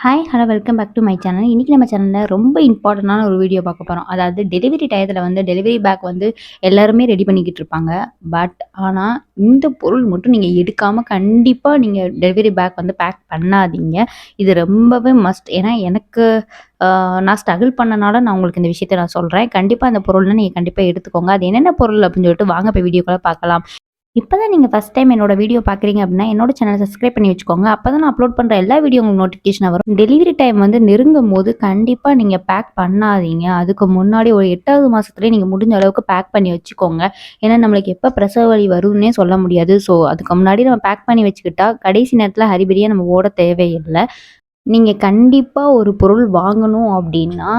Hi hello welcome back to my channel. இன்றைக்கி நம்ம சேனலில் ரொம்ப இம்பார்ட்டண்டான ஒரு வீடியோ பார்க்க போகிறோம். அதாவது டெலிவரி டயத்தில் வந்து டெலிவரி பேக் வந்து எல்லாருமே ரெடி பண்ணிக்கிட்டு இருப்பாங்க. ஆனால் இந்த பொருள் மட்டும் நீங்கள் எடுக்காமல் கண்டிப்பாக நீங்கள் டெலிவரி பேக் வந்து பேக் பண்ணாதீங்க. இது ரொம்பவே மஸ்ட். ஏன்னா எனக்கு நான் ஸ்ட்ரகிள் பண்ணனால நான் உங்களுக்கு இந்த விஷயத்த நான் சொல்கிறேன். கண்டிப்பாக அந்த பொருள்லாம் நீங்கள் கண்டிப்பாக எடுத்துக்கோங்க. அது என்னென்ன பொருள் அப்படின்னு சொல்லிட்டு வாங்க போய் வீடியோக்குள்ளே பார்க்கலாம். இப்பதான் நீங்க ஃபர்ஸ்ட் டைம் என்னோட வீடியோ பார்க்குறீங்க அப்படின்னா, என்னோட சேனலை சப்ஸ்கிரைப் பண்ணி வச்சுக்கோங்க. அப்பதான் நான் அப்லோட் பண்ற எல்லா வீடியோ உங்களுக்கு நோட்டிஃபிகேஷன் வரும். டெலிவரி டைம் வந்து நெருங்கும்போது கண்டிப்பா நீங்க பேக் பண்ணாதீங்க. அதுக்கு முன்னாடி ஒரு 8வது மாசத்துலயே நீங்க முடிஞ்ச அளவுக்கு பேக் பண்ணி வச்சுக்கோங்க. ஏன்னா நம்மளுக்கு எப்ப பிரசவ வலி வரும்னே சொல்ல முடியாது. ஸோ அதுக்கு முன்னாடி நம்ம பேக் பண்ணி வச்சுக்கிட்டா, கடைசி நேரத்துல ஹரிபரியா நம்ம ஓட தேவையில்ல. நீங்க கண்டிப்பா ஒரு பொருள் வாங்கணும் அப்படின்னா,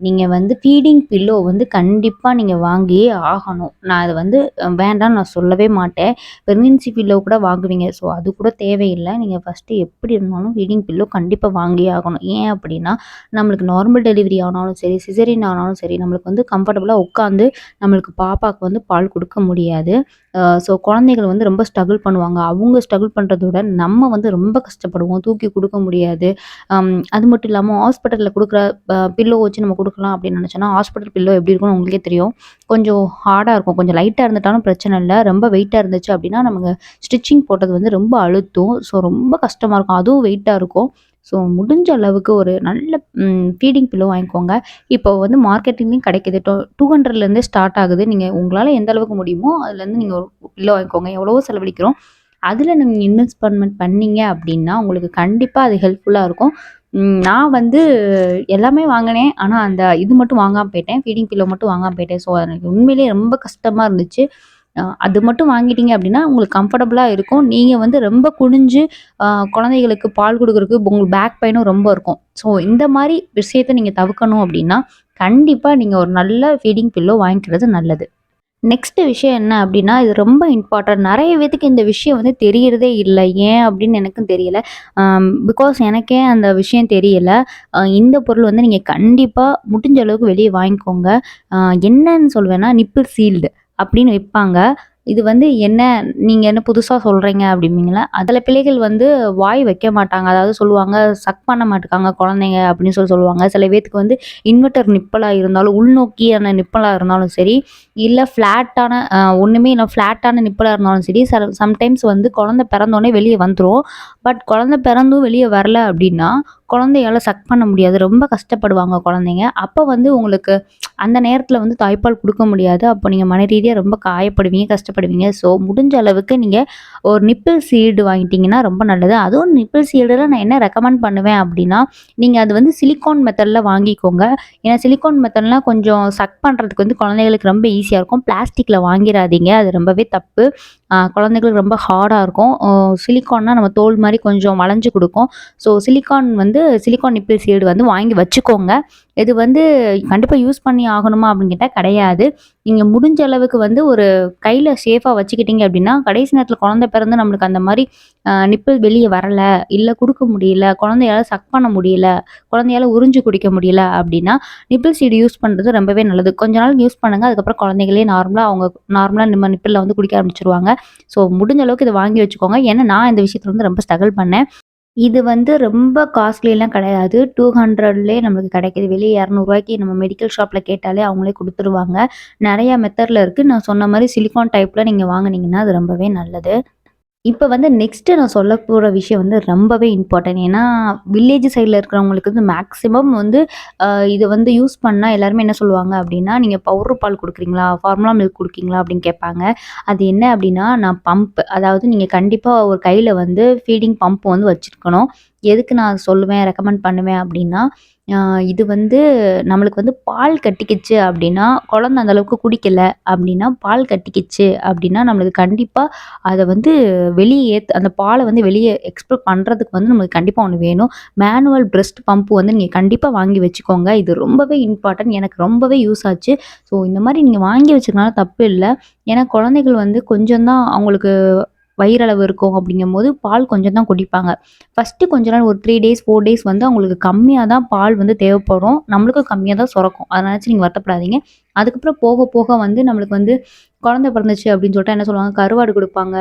நீங்க வந்து ஃபீடிங் பில்லோ வந்து கண்டிப்பா நீங்க வாங்கியே ஆகணும். நான் அத வந்து வேண்டான்னு நான் சொல்லவே மாட்டேன். பிரெக்னன்சி பில்லோ கூட வாங்குவீங்க. ஸோ அது கூட தேவையில்ல. நீங்க ஃபர்ஸ்ட்டு எப்படி இருந்தாலும் ஃபீடிங் பில்லோ கண்டிப்பா வாங்கியே ஆகணும். ஏன் அப்படின்னா, நம்மளுக்கு நார்மல் டெலிவரி ஆனாலும் சரி, சிசேரியன் ஆனாலும் சரி, நம்மளுக்கு வந்து கம்ஃபர்டபுளா உட்காந்து நம்மளுக்கு பாப்பாக்கு வந்து பால் குடுக்க முடியாது. ஸோ குழந்தைகள் வந்து ரொம்ப ஸ்ட்ரகிள் பண்ணுவாங்க. அவங்க ஸ்ட்ரகிள் பண்றத விட நம்ம வந்து ரொம்ப கஷ்டப்படுவோம். தூக்கி குடுக்க முடியாது. அது மட்டும் இல்லாம ஹாஸ்பிட்டல்ல குடுக்குற பில்லோ வச்சு நம்ம குடுக்கலாம் அப்படின்னு நினைச்சோம்னா, ஹாஸ்பிட்டல் பில்லோ எப்படி இருக்கும்னு உங்களுக்கே தெரியும். கொஞ்சம் ஹார்டா இருக்கும். கொஞ்சம் லைட்டா இருந்துட்டாலும் பிரச்சனை இல்ல. ரொம்ப வெயிட்டா இருந்துச்சு அப்படின்னா, நமக்கு ஸ்டிச்சிங் போட்டது வந்து ரொம்ப அழுத்தும். ஸோ ரொம்ப கஷ்டமா இருக்கும். அதுவும் வெயிட்டா இருக்கும். ஸோ முடிஞ்ச அளவுக்கு ஒரு நல்ல ஃபீடிங் பில்லோ வாங்கிக்கோங்க. இப்போ வந்து மார்க்கெட்டிங்லயும் கிடைக்குது. 200லேருந்தே ஸ்டார்ட் ஆகுது. நீங்க உங்களால எந்த அளவுக்கு முடியுமோ, அதுலேருந்து நீங்க ஒரு பில்லோ வாங்கிக்கோங்க. எவ்வளவோ செலவழிக்கிறோம். அதில நீங்க இன்வெஸ்ட்மென்ட் பண்ணீங்க அப்படின்னா, உங்களுக்கு கண்டிப்பா அது ஹெல்ப்ஃபுல்லா இருக்கும். நான் வந்து எல்லாமே வாங்கினேன். ஆனா, அந்த இது மட்டும் வாங்காம போயிட்டேன். ஃபீடிங் பில்லோ மட்டும் வாங்காம போயிட்டேன். ஸோ, எனக்கு உண்மையிலேயே ரொம்ப கஷ்டமா இருந்துச்சு. அது மட்டும் வாங்கிட்டீங்க அப்படின்னா, உங்களுக்கு கம்ஃபர்டபுளா இருக்கும். நீங்க வந்து ரொம்ப குனிஞ்சு அ குழந்தைகளுக்கு பால் குடுக்குறதுக்கு உங்களுக்கு பேக் பெயினும் ரொம்ப இருக்கும். ஸோ, இந்த மாரி விஷயத்த நீங்க தவிர்க்கணும் அப்படின்னா, கண்டிப்பா நீங்க ஒரு நல்ல ஃபீடிங் பில்லோ வாங்கிக்கிறது நல்லது. நெக்ஸ்ட் விஷயம் என்ன அப்டின்னா, இது ரொம்ப இம்பார்ட்டன்ட். நெறைய பேத்துக்கு இந்த விஷயம் வந்து தெரியறதே இல்ல. ஏன் அப்டின்னு எனக்கும் தெரியல. பிகாஸ் எனக்கே அந்த விஷயம் தெரியல. இந்த பொருள் வந்து நீங்க கண்டிப்பா முடிஞ்ச அளவுக்கு வெளிய வாங்கிக்கோங்க. அ என்னன்னு சொல்வேன்னா, நிப்பிள் சீல்டு அப்டின்னு விப்பாங்க. இது வந்து என்ன நீங்க என்ன புதுசா சொல்றீங்க அப்டிம்பீங்களா? அதுல பிள்ளைகள் வந்து வாய் வைக்க மாட்டாங்க. அதாவது சொல்லுவாங்க, சக் பண்ண மாட்டுக்காங்க குழந்தைங்க அப்டின்னு சொல்லுவாங்க. சில பேத்துக்கு வந்து இன்வெர்டர் நிப்பலா இருந்தாலும், உள்நோக்கியான நிப்பலா இருந்தாலும் சரி, இல்ல ஃப்ளாட்டான ஒண்ணுமே இல்ல ஃப்ளாட்டான நிப்பலா இருந்தாலும் சரி, சம்டைம்ஸ் வந்து குழந்தை பிறந்தோனே வெளிய வந்துரும். பட் குழந்தை பிறந்தும் வெளிய வரல அப்டின்னா, குழந்தையால சக் பண்ண முடியாது. ரொம்ப கஷ்டப்படுவாங்க குழந்தைங்க. அப்ப வந்து உங்களுக்கு அந்த நேரத்துல வந்து தாய்ப்பால் குடுக்க முடியாது. அப்போ நீங்க மன ரீதியா ரொம்ப காயப்படுவீங்க, கஷ்டப்படுவீங்க. ஸோ முடிஞ்ச அளவுக்கு நீங்க ஒரு நிப்பிள் ஷீல்டு வாங்கிட்டீங்கன்னா ரொம்ப நல்லது. அதுவும் நிப்பிள் ஷீல்டுல நான் என்ன ரெக்கமெண்ட் பண்ணுவேன் அப்டின்னா, நீங்க அது வந்து சிலிக்கான் மெத்தட்ல வாங்கிக்கோங்க. ஏன்னா சிலிக்கான் மெத்தட்லாம் கொஞ்சம் சக் பண்றதுக்கு வந்து குழந்தைகளுக்கு ரொம்ப ஈஸியா இருக்கும். பிளாஸ்டிக்ல வாங்கிராதீங்க. அது ரொம்பவே தப்பு. குழந்தைகளுக்கு ரொம்ப ஹார்டா இருக்கும். சிலிக்கான்னா நம்ம தோல் மாரி கொஞ்சம் வளைஞ்சு குடுக்கும். ஸோ சிலிக்கான் நிப்பிள் ஷீல்டு வந்து வாங்கி வச்சுக்கோங்க. இது வந்து கண்டிப்பா யூஸ் பண்ணி ஆகணுமா அப்படின்னு கேட்டா கிடையாது. நீங்க முடிஞ்ச அளவுக்கு வந்து ஒரு கையில சேஃபா வச்சுக்கிட்டீங்க அப்படின்னா, கடைசி நேரத்தில குழந்தை பிறந்து நம்மளுக்கு அந்த மாரி நிப்பிள் வெளிய வரல, இல்ல குடுக்க முடியல, குழந்தையால சக் பண்ண முடியல, குழந்தையால உறிஞ்சு குடிக்க முடியல அப்படின்னா, நிப்பிள் ஷீல்டு யூஸ் பண்றது ரொம்பவே நல்லது. கொஞ்ச நாள் யூஸ் பண்ணுங்க. அதுக்கப்புறம் குழந்தைகளே நார்மலா நம்ம நிப்பிள்ல வந்து குடிக்க ஆரம்பிச்சுருவாங்க. ஸோ முடிஞ்ச அளவுக்கு இத வாங்கி வச்சுக்கோங்க. ஏன்னா நான் இந்த விஷயத்துல வந்து ரொம்ப ஸ்ட்ரகிள் பண்ணேன். இது வந்து ரொம்ப காஸ்ட்லிலாம் கிடையாது. 200லயே நமக்கு கிடைக்குது. வெளிய ரூ. 200க்கு நம்ம மெடிக்கல் ஷாப்ல கேட்டாலே அவங்களே குடுத்துருவாங்க. நெறைய மெத்தட்ல இருக்கு. நான் சொன்ன மாரி சிலிக்கான் டைப்ல நீங்க வாங்குனீங்கன்னா, அது ரொம்பவே நல்லது. இப்ப வந்து நெக்ஸ்ட் நான் சொல்லப் போற விஷயம் வந்து ரொம்பவே இம்பார்ட்டன்ட். ஏன்னா, வில்லேஜ் சைட்ல இருக்கிறவங்களுக்கு வந்து மேக்ஸிமம் வந்து அ இத வந்து யூஸ் பண்ணா எல்லாருமே என்ன சொல்லுவாங்க அப்டின்னா, "நீங்க பவுடர் பால் குடுக்குறீங்களா? ஃபார்முலா மில்க் குடுக்கீங்களா?" அப்டின்னு கேட்பாங்க. அது என்ன அப்டின்னா, நான் பம்ப் அதாவது நீங்க கண்டிப்பா ஒரு கையில வந்து ஃபீடிங் பம்ப் வந்து வச்சிருக்கணும். எதுக்கு நான் சொல்லுவேன், ரெக்கமெண்ட் பண்ணுவேன் அப்டின்னா, அ இது வந்து நம்மளுக்கு வந்து பால் கட்டிக்கிச்சு அப்டின்னா, குழந்தை அந்த அளவுக்கு குடிக்கல அப்டின்னா, பால் கட்டிக்கிச்சு அப்டின்னா, நம்மளுக்கு கண்டிப்பா அத வந்து அந்த பால வந்து வெளிய எக்ஸ்பெல் பண்றதுக்கு வந்து நமக்கு கண்டிப்பா ஒண்ணு வேணும். மேனுவல் பிரஸ்ட் பம்ப் வந்து நீங்க கண்டிப்பா வாங்கி வச்சுக்கோங்க. இது ரொம்பவே இம்பார்ட்டன்ட். எனக்கு ரொம்பவே யூஸ் ஆச்சு. ஸோ இந்த மாரி நீங்க வாங்கி வச்சுக்கனால தப்பு இல்ல. ஏன்னா குழந்தைகள் வந்து கொஞ்சம் தான் அவங்களுக்கு வயிறளவு இருக்கும் அப்படிங்கும்போது பால் கொஞ்சம் தான் குடிப்பாங்க. ஃபர்ஸ்ட்டு கொஞ்ச நாள் ஒரு 3 டேஸ், 4 டேஸ் வந்து அவங்களுக்கு கம்மியா தான் பால் வந்து தேவைப்படும். நம்மளுக்கும் கம்மியா தான் சுரக்கும். அத நினைச்சு நீங்க வருத்தப்படாதீங்க. அதுக்கப்புறம் போக போக வந்து நம்மளுக்கு வந்து குழந்தை பிறந்துச்சு அப்படின்னு சொல்லிட்டு என்ன சொல்லுவாங்க, கருவாடு குடுப்பாங்க.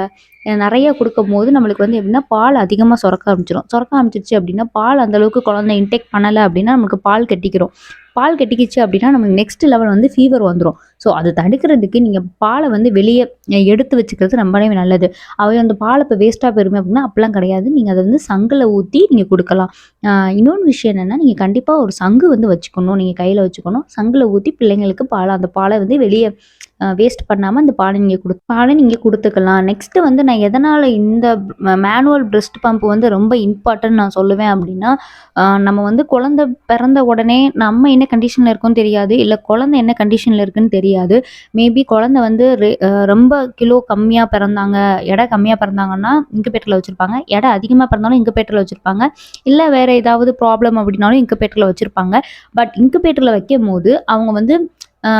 நெறைய குடுக்கும்போது நம்மளுக்கு வந்து எப்படின்னா, பால் அதிகமா சுரக்க ஆரம்பிச்சுரும். சுரக்க ஆரம்பிச்சுருச்சு அப்படின்னா, பால் அந்த அளவுக்கு குழந்தை இன்டேக் பண்ணல அப்படின்னா, நமக்கு பால் கெட்டிக்கிரும். பால் கெட்டிக்கிச்சு அப்படின்னா, நமக்கு நெக்ஸ்ட் லெவல் வந்து ஃபீவர் வந்துரும். ஸோ அத தடுக்கிறதுக்கு நீங்க பால வந்து வெளிய எடுத்து வச்சுக்கிறது ரொம்பவே நல்லது. அந்த பால் இப்ப வேஸ்ட்டா போயிருமே அப்படின்னா, அப்படிலாம் கிடையாது. நீங்க அத வந்து சங்குல ஊத்தி நீங்க குடுக்கலாம். இன்னொன்னு விஷயம் என்னன்னா, நீங்க கண்டிப்பா ஒரு சங்கு வந்து வச்சுக்கணும். நீங்க கையில வச்சுக்கணும். சங்குல ஊத்தி பிள்ளைங்களுக்கு அந்த பால வந்து வெளிய வேஸ்ட் பண்ணாம அந்த பால நீங்க குடுத்துக்கலாம். நெக்ஸ்ட் வந்து நான் எதனால இந்த மேனுவல் பிரெஸ்ட் பம்ப் வந்து ரொம்ப இம்பார்ட்டன்ட் நான் சொல்லுவேன் அப்படின்னா, நம்ம வந்து குழந்தை பிறந்த உடனே நம்ம என்ன கண்டிஷன்ல இருக்கோம்னு தெரியாது. இல்ல குழந்தை என்ன கண்டிஷன்ல இருக்குன்னு தெரியாது. மேபி குழந்தை வந்து ரொம்ப கிலோ கம்மியா பிறந்தாங்க, எடை கம்மியா பிறந்தாங்கன்னா இன்குபேட்டர்ல வச்சிருப்பாங்க. எடை அதிகமா பிறந்தாலும் இன்குபேட்டர்ல வச்சிருப்பாங்க. இல்ல வேற ஏதாவது ப்ராப்ளம் அப்படின்னாலும் இன்குபேட்டர்ல வச்சிருப்பாங்க. பட் இன்குபேட்டர்ல வைக்கும்போது அவங்க வந்து அ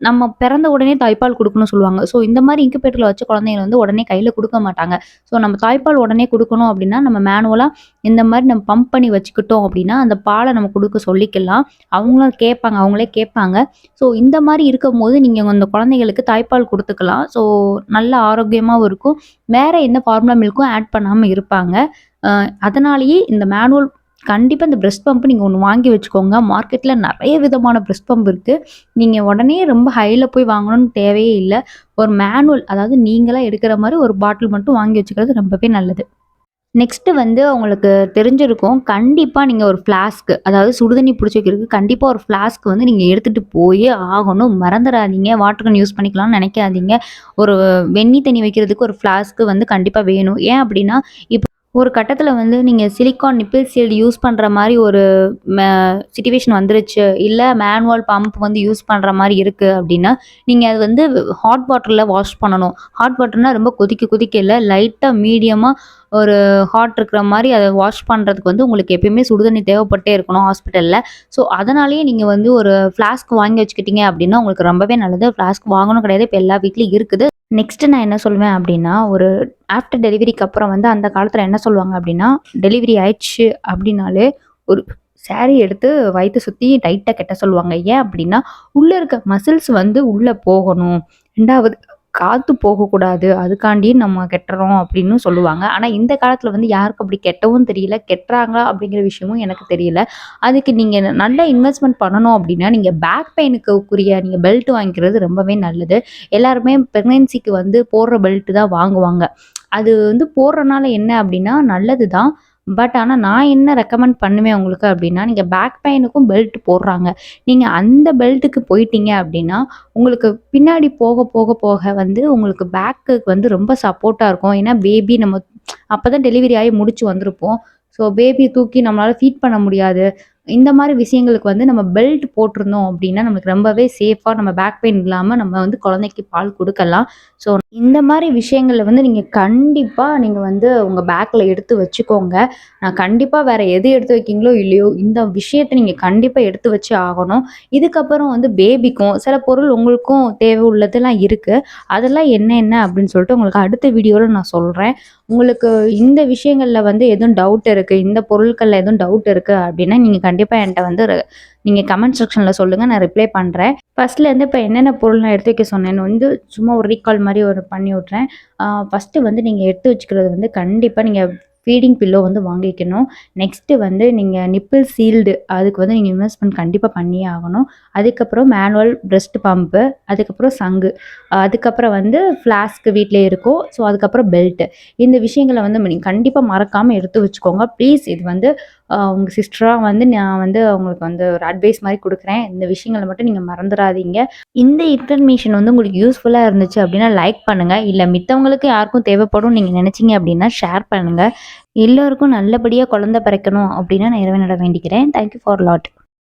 நம்ம பிறந்த உடனே தாய்ப்பால் குடுக்கணும்னு சொல்லுவாங்க. ஸோ இந்த மாரி இன்குபேட்டர்ல வச்ச குழந்தைங்கள வந்து உடனே கையில குடுக்க மாட்டாங்க. ஸோ நம்ம தாய்ப்பால் உடனே குடுக்கணும் அப்படின்னா, நம்ம மேனுவலா இந்த மாரி நம்ம பம்ப் பண்ணி வச்சுக்கிட்டோம் அப்படின்னா, அந்த பால நம்ம குடுக்க சொல்லிக்கலாம். அவங்களும் கேட்பாங்க. அவங்களே கேட்பாங்க. ஸோ இந்த மாரி இருக்கும்போது நீங்க அந்த குழந்தைகளுக்கு தாய்ப்பால் குடுத்துக்கலாம். ஸோ நல்ல ஆரோக்கியமாவும் இருக்கும். வேற எந்த ஃபார்முலா மில்க்கும் ஆட் பண்ணாம இருப்பாங்க. அ அதனாலேயே இந்த மேனுவல் கண்டிப்பா இந்த பிரஸ்ட் பம்ப் நீங்க ஒண்ணு வாங்கி வச்சுக்கோங்க. மார்க்கெட்ல நெறைய விதமான பிரஸ்ட் பம்ப் இருக்கு. நீங்க உடனே ரொம்ப ஹைல போய் வாங்கணும்னு தேவையே இல்ல. ஒரு மேனுவல் அதாவது நீங்களா எடுக்கிற மாரி ஒரு பாட்டில் மட்டும் வாங்கி வச்சுக்கிறது ரொம்பவே நல்லது. நெக்ஸ்ட் வந்து உங்களுக்கு தெரிஞ்சிருக்கும். கண்டிப்பா நீங்க ஒரு ஃப்ளாஸ்க் அதாவது சுடுதண்ணி புடிச்சு வைக்கிறதுக்கு கண்டிப்பா ஒரு ஃப்ளாஸ்க் வந்து நீங்க எடுத்துட்டு போயே ஆகணும். மறந்துறாதீங்க. வாட்டர் கேன் யூஸ் பண்ணிக்கலாம்னு நெனைக்காதீங்க. ஒரு வெந்நீ தண்ணி வைக்கிறதுக்கு ஒரு ஃப்ளாஸ்க் வந்து கண்டிப்பா வேணும். ஏன் அப்டின்னா, இப்ப ஒரு கட்டத்தில வந்து நீங்க சிலிக்கான் நிப்பிள் ஷீல்டு யூஸ் பண்ற மாரி ஒரு ம சிட்யூவேஷன் வந்துருச்சு. இல்ல மேனுவல் பம்ப் வந்து யூஸ் பண்ற மாரி இருக்கு அப்டின்னா, நீங்க அது வந்து ஹாட் வாட்டர்ல வாஷ் பண்ணணும். ஹாட் வாட்டர்னா ரொம்ப கொதிக்க கொதிக்க இல்ல. லைட்டா மீடியமா ஒரு ஹாட் இருக்கிற மாரி அத வாஷ் பண்றதுக்கு வந்து உங்களுக்கு எப்பயுமே சுடுதண்ணி தேவைப்பட்டே இருக்கணும் ஹாஸ்பிட்டல்ல. ஸோ, அதனாலேயே நீங்க வந்து ஒரு ஃப்ளாஸ்க் வாங்கி வச்சுக்கிட்டீங்க அப்டின்னா, உங்களுக்கு ரொம்பவே நல்லது. ஃப்ளாஸ்க் வாங்கணும் கிடையாது. இப்ப எல்லா வீட்லயும் இருக்குது. நெக்ஸ்ட் நான் என்ன சொல்லுவேன் அப்டின்னா, ஒரு ஆஃப்டர் டெலிவரிக்கு அப்புறம் வந்து அந்த காலத்துல என்ன சொல்லுவாங்க அப்டின்னா, டெலிவரி ஆயிடுச்சு அப்டின்னாலே ஒரு சாரி எடுத்து வயித்த சுத்தி டைட்டா கட்ட சொல்லுவாங்க. ஏன் அப்டின்னா, உள்ள இருக்க மசில்ஸ் வந்து உள்ள போகணும். 2வது காத்து போகக்கூடாது. அதுக்காண்டி நம்ம கெட்டுறோம் அப்படின்னு சொல்லுவாங்க. ஆனா இந்த காலத்துல வந்து யாருக்கும் அப்படி கெட்டவும் தெரியல. கெட்டுறாங்களா அப்படிங்கிற விஷயமும் எனக்கு தெரியல. அதுக்கு நீங்க நல்ல இன்வெஸ்ட்மென்ட் பண்ணணும் அப்படின்னா, நீங்க பேக் பெயினுக்கு உரிய நீங்க பெல்ட் வாங்கிக்கிறது ரொம்பவே நல்லது. எல்லாருமே பிரெக்னன்சிக்கு வந்து போடுற பெல்ட் தான் வாங்குவாங்க. அது வந்து போடுறனால என்ன அப்படின்னா நல்லது தான். பட் ஆனா நான் என்ன ரெக்கமெண்ட் பண்ணுவேன் உங்களுக்கு அப்படின்னா, நீங்க பேக் பெயினுக்கும் பெல்ட் போடுறாங்க. நீங்க அந்த பெல்ட்டுக்கு போயிட்டீங்க அப்படின்னா, உங்களுக்கு பின்னாடி போக போக போக வந்து உங்களுக்கு பேக்குக்கு வந்து ரொம்ப சப்போர்ட்டா இருக்கும். ஏன்னா பேபி நம்ம அப்பதான் டெலிவரி ஆகி முடிச்சு வந்திருப்போம். ஸோ பேபிய தூக்கி நம்மளால ஃபீட் பண்ண முடியாது. இந்த மாரி விஷயங்களுக்கு வந்து நம்ம பெல்ட் போட்டிருந்தோம் அப்படின்னா, நமக்கு ரொம்பவே சேஃபா நம்ம பேக் பெயின் இல்லாம நம்ம வந்து குழந்தைக்கு பால் குடுக்கலாம். ஸோ இந்த மாரி விஷயங்கள்ல வந்து நீங்க கண்டிப்பா வந்து உங்க பேக்ல எடுத்து வச்சுக்கோங்க. கண்டிப்பா வேற எது எடுத்து வைக்கீங்களோ இல்லையோ, இந்த விஷயத்த நீங்க கண்டிப்பா எடுத்து வச்சு ஆகணும். இதுக்கப்புறம் வந்து பேபிக்கும் சில பொருள் உங்களுக்கும் தேவை உள்ளதெல்லாம் இருக்கு. அதெல்லாம் என்ன அப்படின்னு சொல்லிட்டு உங்களுக்கு அடுத்த வீடியோல நான் சொல்றேன். உங்களுக்கு இந்த விஷயங்கள்ல வந்து எதுவும் டவுட் இருக்கு, இந்த பொருட்கள்ல எதுவும் டவுட் இருக்கு அப்படின்னா, நீங்க கண்டிப்பா என்ட்ட வந்து நீங்க கமெண்ட் செக்ஷன்ல சொல்லுங்க. நான் ரிப்ளை பண்றேன். ஃபர்ஸ்ட்லேருந்து இப்ப என்னென்ன பொருள் நான் எடுத்து வைக்க சொன்னேன்னு வந்து சும்மா ஒரு ரீகால் மாரி பண்ணி விட்றேன். ஃபர்ஸ்ட்டு வந்து நீங்க எடுத்து வச்சுக்கிறது வந்து கண்டிப்பா நீங்க ஃபீடிங் பில்லோ வந்து வாங்கிக்கணும். நெக்ஸ்ட்டு வந்து நீங்க நிப்பிள் ஷீல்டு அதுக்கு வந்து நீங்க இன்வெஸ்ட்மென்ட் கண்டிப்பா பண்ணியே ஆகணும். அதுக்கப்புறம் மேனுவல் பிரெஸ்ட் பம்பு, அதுக்கப்புறம் சங்கு, அதுக்கப்புறம் வந்து ஃப்ளாஸ்க் வீட்லயே இருக்கும். ஸோ அதுக்கப்புறம் பெல்ட். இந்த விஷயங்கள வந்து நீங்க கண்டிப்பா மறக்காம எடுத்து வச்சுக்கோங்க. ப்ளீஸ் இது வந்து உங்க சிஸ்டரா வந்து நான் வந்து உங்களுக்கு வந்து ஒரு அட்வைஸ் மாரி குடுக்குறேன். இந்த விஷயங்கள மட்டும் நீங்க மறந்துறாதீங்க. இந்த இன்ஃபர்மேஷன் வந்து உங்களுக்கு யூஸ்ஃபுல்லா இருந்துச்சு அப்படின்னா லைக் பண்ணுங்க. இல்ல மித்தவங்களுக்கு யாருக்கும் தேவைப்படும்னு நீங்க நினைச்சீங்க அப்படின்னா ஷேர் பண்ணுங்க. எல்லோருக்கும் நல்லபடியா குழந்தை பிறக்கணும் அப்படின்னு நான் இறைவனிடம் வேண்டிக்கிறேன். Thank you for lot.